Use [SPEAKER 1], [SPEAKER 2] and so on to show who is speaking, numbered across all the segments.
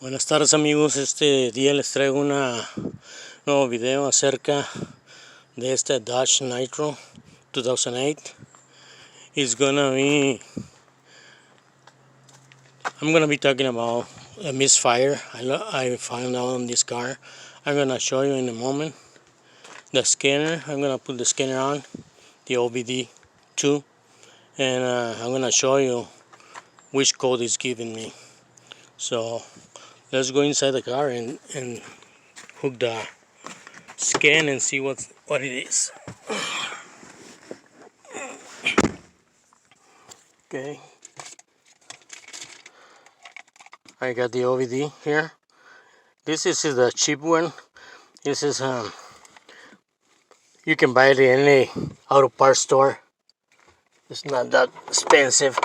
[SPEAKER 1] Buenas tardes amigos, este día les traigo un nuevo video acerca de este Dodge Nitro 2008. I'm gonna be talking about a misfire I found out on this car. I'm gonna show you in a moment the scanner. I'm gonna put the scanner on, the OBD 2, and I'm gonna show you which code is giving me. So let's go inside the car and hook the scan and see what it is. Okay, I got the OVD here. This is the cheap one. This is you can buy it in any auto parts store. It's not that expensive.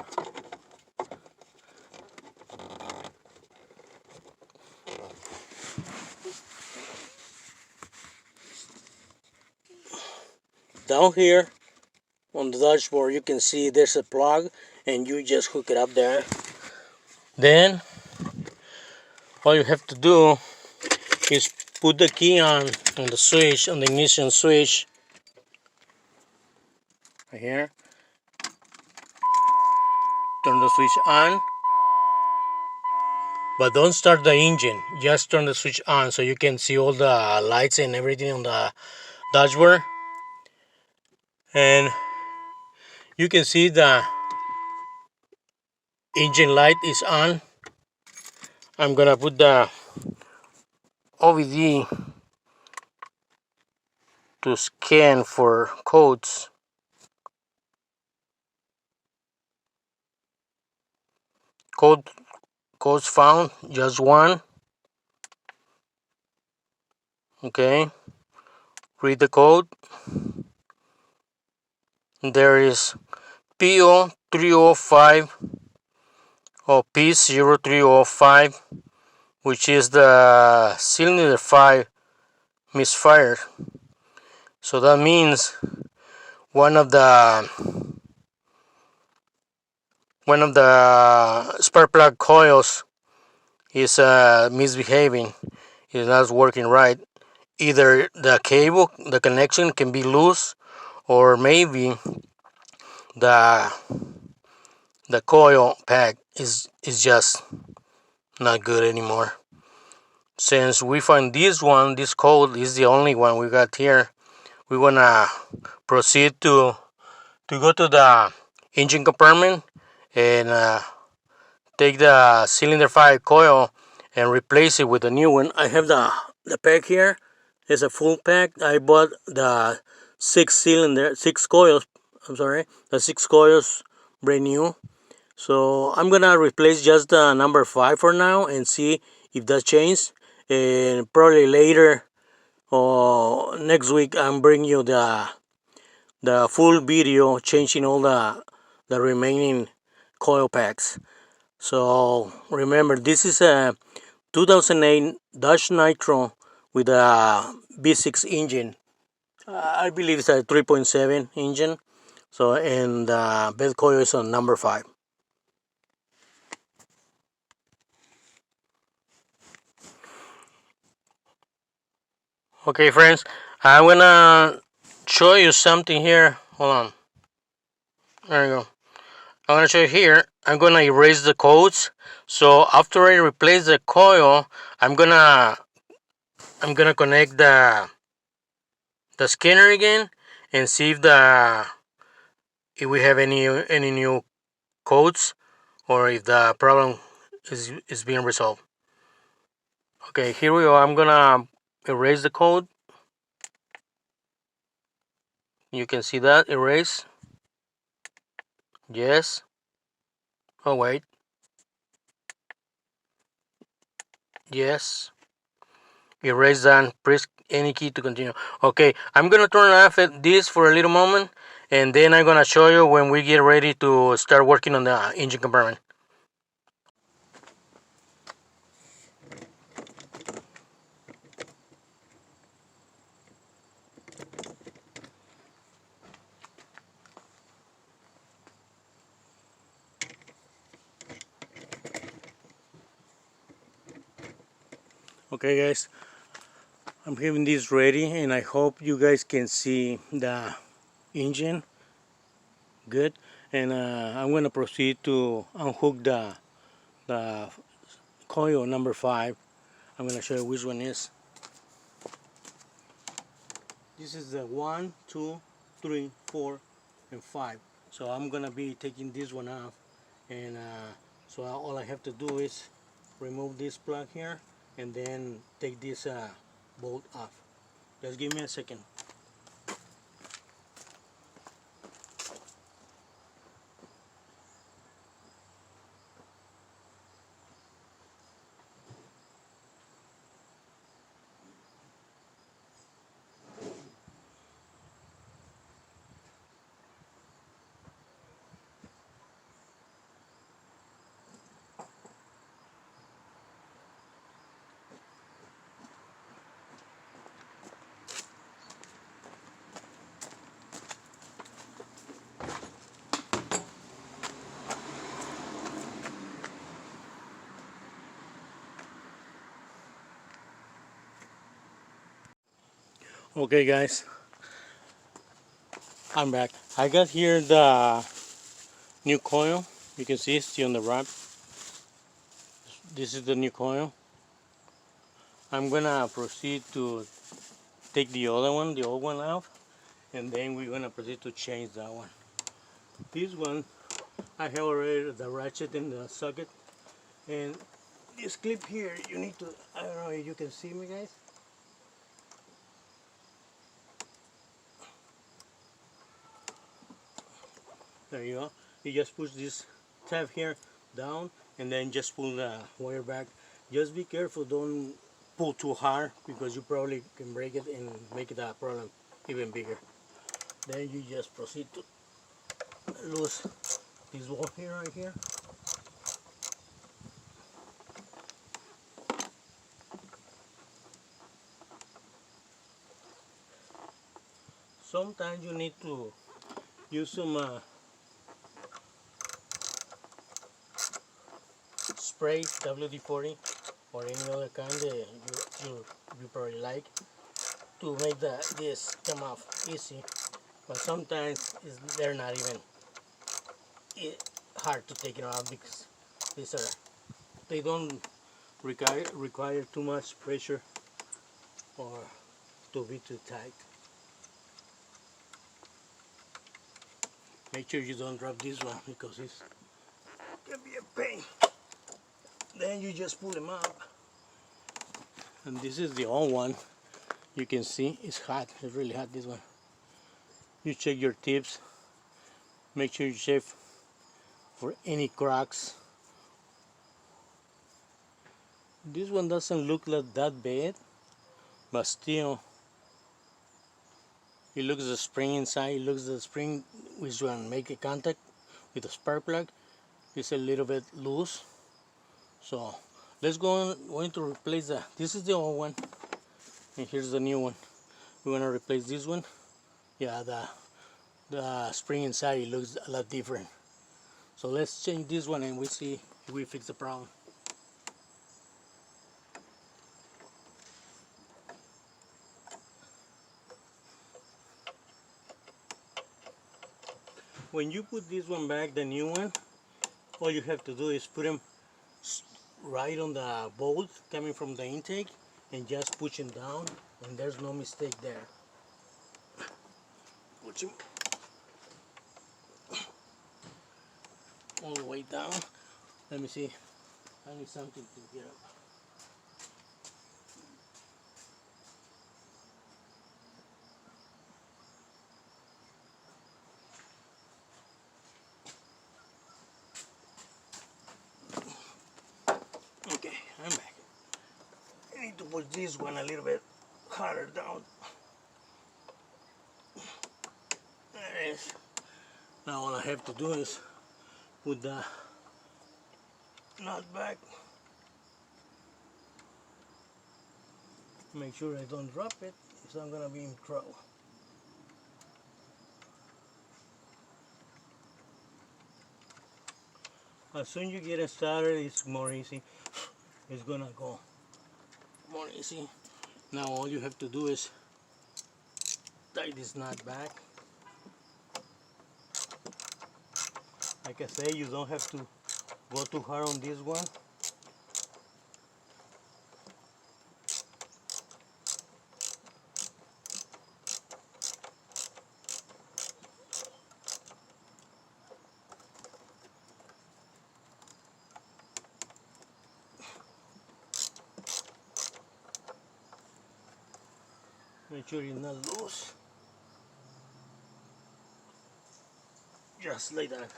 [SPEAKER 1] Down here on the dashboard you can see there's a plug and you just hook it up there. Then all you have to do is put the key on the switch, on the ignition switch right here. Turn the switch on, but don't start the engine, just turn the switch on so you can see all the lights and everything on the dashboard. And you can see the engine light is on. I'm gonna put the OVD to scan for codes. Codes found, just one. Okay, read the code. There is P0305 or P0305, which is the cylinder 5 misfire. So that means one of the spark plug coils is misbehaving, is not working right. Either the cable, the connection can be loose, or maybe the coil pack is just not good anymore. Since we find this code is the only one we got here, we're gonna proceed to go to the engine compartment and take the cylinder 5 coil and replace it with a new one. I have the pack here. It's a full pack. I bought the 6 coils. The 6 coils brand new. So I'm gonna replace just the number 5 for now and see if that changed. And probably later or next week I'm bringing you the full video changing all the remaining coil packs. So remember, this is a 2008 Dodge Nitro with a V6 engine. I believe it's a 3.7 engine. So, and the bed coil is on number 5. Okay friends, I'm gonna show you something here. Hold on. There you go. I'm gonna show you here. I'm gonna erase the codes. So after I replace the coil, I'm gonna connect the scanner again and see if we have any new codes or if the problem is being resolved. Okay, here we go. I'm gonna erase the code. You can see that erase. Yes. Oh wait. Yes. Erase done. Press any key to continue. Okay, I'm gonna turn off this for a little moment, and then I'm gonna show you when we get ready to start working on the engine compartment. Okay guys, I'm having this ready and I hope you guys can see the engine good, and I'm going to proceed to unhook the coil number 5. I'm going to show you which one is. This is the 1, 2, 3, 4, and 5. So I'm going to be taking this one off, and so all I have to do is remove this plug here and then take this bolt off. Just give me a second. Okay guys, I'm back. I got here the new coil. You can see it's still on the wrap. This is the new coil. I'm gonna proceed to take the other one, the old one out, and then we're gonna proceed to change that one. This one, I have already the ratchet in the socket, and this clip here, you need to, I don't know if you can see me guys. There you go. You just push this tab here down and then just pull the wire back. Just be careful, don't pull too hard because you probably can break it and make the problem even bigger. Then you just proceed to loose this wall here, right here. Sometimes you need to use some spray, WD-40 or any other kind that you probably like, to make this come off easy. But sometimes they're not even hard to take it out because they don't require too much pressure or to be too tight. Make sure you don't drop this one because it can be a pain. Then you just pull them up. And this is the old one. You can see it's hot. It's really hot, this one. You check your tips. Make sure you check for any cracks. This one doesn't look like that bad, but still it looks the spring inside. It looks the spring which one make a contact with the spark plug. It's a little bit loose. So let's going to replace that. This is the old one, and here's the new one. We're gonna replace this one. Yeah, the spring inside, it looks a lot different. So let's change this one and we see if we fix the problem. When you put this one back, the new one, all you have to do is put them right on the bolt coming from the intake and just push them down, and there's no mistake there. Push them all the way down. Let me see. I need something to get up. Okay, I'm back. I need to push this one a little bit harder down. There it is. Now all I have to do is put the nut back. Make sure I don't drop it, so I'm gonna be in trouble. As soon as you get it started, it's more easy. It's gonna go more easy. Now all you have to do is tie this nut back. Like I say, you don't have to go too hard on this one. Make sure you're not loose. Just like that.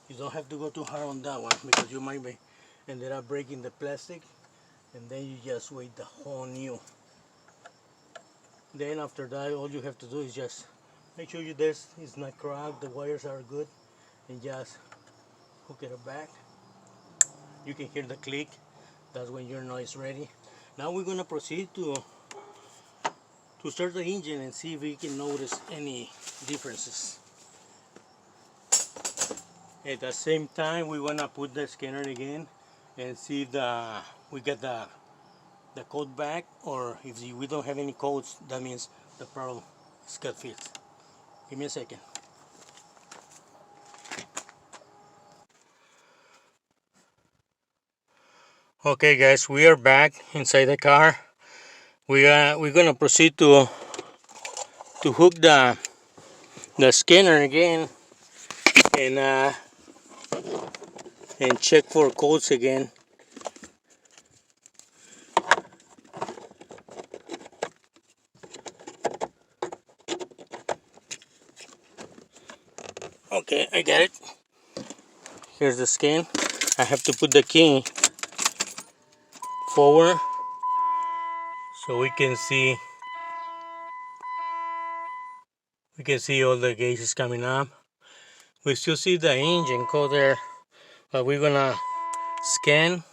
[SPEAKER 1] You don't have to go too hard on that one because you might be ended up breaking the plastic, and then you just wait the whole new. Then after that, all you have to do is just make sure this is not cracked, the wires are good, and just hook it back. You can hear the click. That's when your noise is ready. Now we're gonna proceed to start the engine and see if we can notice any differences. At the same time, we wanna put the scanner again and see if we get the code back, or if we don't have any codes, that means the problem is got fixed. Give me a second. Okay guys, we are back inside the car. We're gonna proceed to hook the scanner again and check for codes again. Okay, I got it. Here's the scan. I have to put the key forward so we can see all the gauges coming up. We still see the engine code there, but we're gonna scan.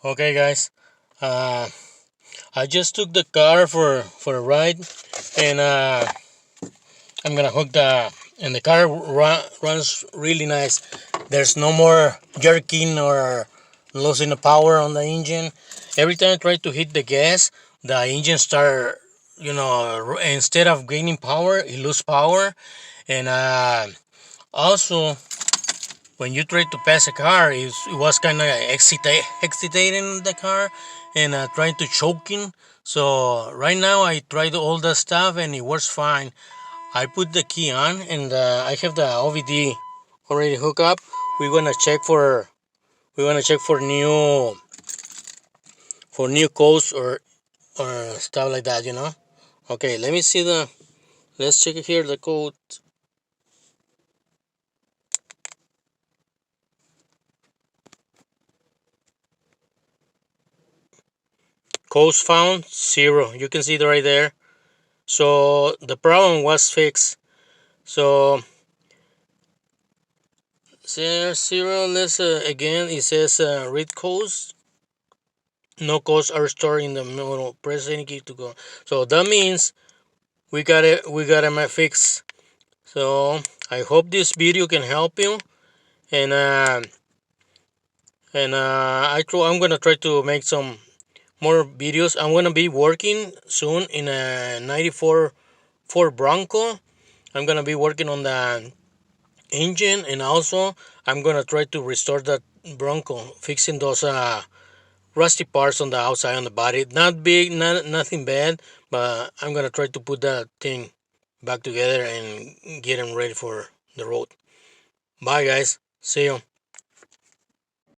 [SPEAKER 1] Okay guys, I just took the car for a ride, and I'm gonna hook the car runs really nice. There's no more jerking or losing the power on the engine. Every time I try to hit the gas, the engine start, instead of gaining power, it lose power. And also, when you try to pass a car, it was kind of excitating the car, and trying to choking. So right now I tried all the stuff and it works fine. I put the key on, and I have the OVD already hooked up. We're gonna check for new codes or stuff like that, Okay, let me see let's check here the code. Codes found 0. You can see it right there. So the problem was fixed. So 0. Let's again. It says read codes. No codes are stored in the middle. Press any key to go. So that means we got it. We got them fixed. So I hope this video can help you. And I'm gonna try to make some more videos. I'm gonna be working soon in a 94 Ford Bronco. I'm gonna be working on the engine, and also I'm gonna try to restore that Bronco, fixing those rusty parts on the outside on the body. Not big, nothing bad, but I'm gonna try to put that thing back together and get them ready for the road. Bye guys, see you.